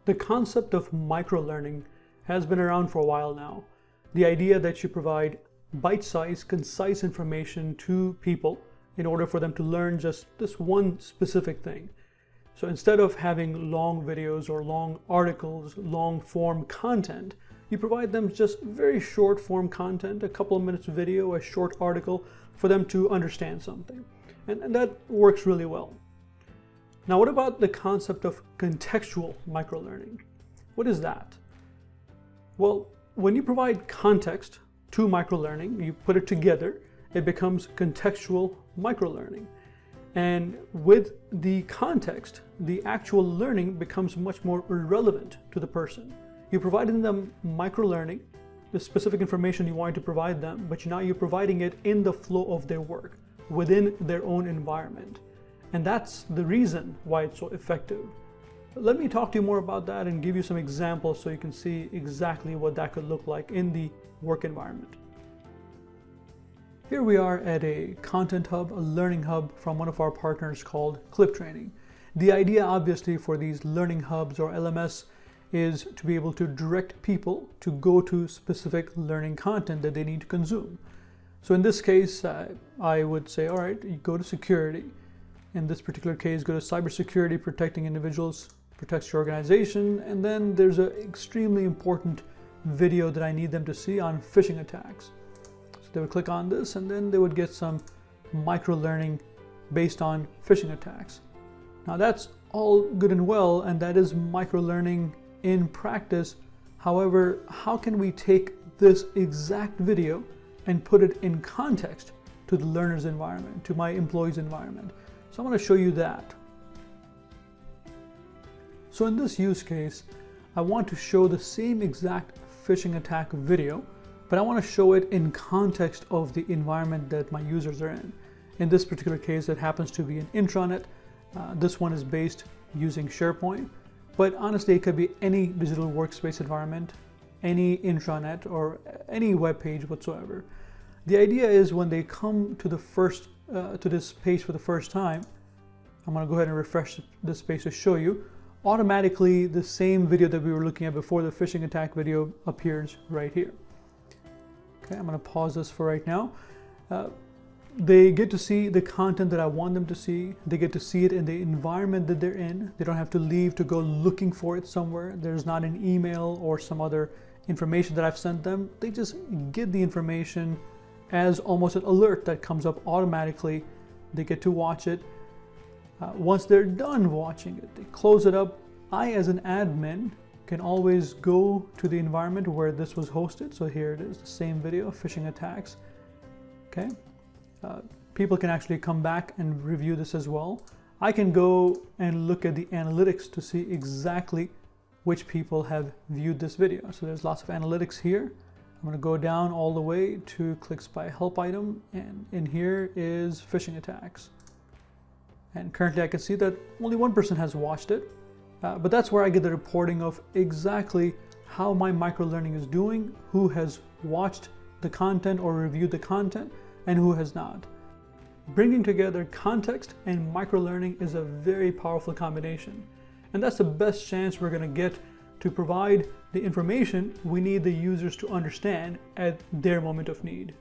The concept of microlearning has been around for a while now. The idea that you provide bite-sized, concise information to people in order for them to learn just this one specific thing. So instead of having long videos or long articles, long form content, you provide them just very short form content, a couple of minutes video, a short article for them to understand something. And that works really well. Now, what about the concept of contextual microlearning? What is that? Well, when you provide context to microlearning, you put it together, it becomes contextual microlearning. And with the context, the actual learning becomes much more relevant to the person. You're providing them microlearning, the specific information you want to provide them, but now you're providing it in the flow of their work, within their own environment. And that's the reason why it's so effective. Let me talk to you more about that and give you some examples so you can see exactly what that could look like in the work environment. Here we are at a content hub, a learning hub from one of our partners called Clip Training. The idea obviously for these learning hubs or LMS is to be able to direct people to go to specific learning content that they need to consume. So in this case, I would say, all right, you go to security. In this particular case, go to cybersecurity, protecting individuals, protects your organization, and then there's an extremely important video that I need them to see on phishing attacks. So they would click on this and then they would get some micro-learning based on phishing attacks. Now that's all good and well, and that is micro-learning in practice. However, how can we take this exact video and put it in context to the learner's environment, to my employee's environment? So I want to show you that. So in this use case, I want to show the same exact phishing attack video, but I want to show it in context of the environment that my users are in. In this particular case, it happens to be an intranet. This one is based using SharePoint, but honestly, it could be any digital workspace environment, any intranet, or any web page whatsoever. The idea is when they come to this page for the first time, I'm going to go ahead and refresh this page to show you. Automatically, the same video that we were looking at before the phishing attack video appears right here. Okay, I'm going to pause this for right now. They get to see the content that I want them to see. They get to see it in the environment that they're in. They don't have to leave to go looking for it somewhere. There's not an email or some other information that I've sent them. They just get the information as almost an alert that comes up automatically. They get to watch it. Once they're done watching it, they close it up. I, as an admin, can always go to the environment where this was hosted. So here it is, the same video, phishing attacks. Okay. People can actually come back and review this as well. I can go and look at the analytics to see exactly which people have viewed this video. So there's lots of analytics here. I'm going to go down all the way to clicks by help item, and in here is phishing attacks. And currently I can see that only one person has watched it, but that's where I get the reporting of exactly how my microlearning is doing, who has watched the content or reviewed the content, and who has not. Bringing together context and microlearning is a very powerful combination. And that's the best chance we're going to get to provide the information we need the users to understand at their moment of need.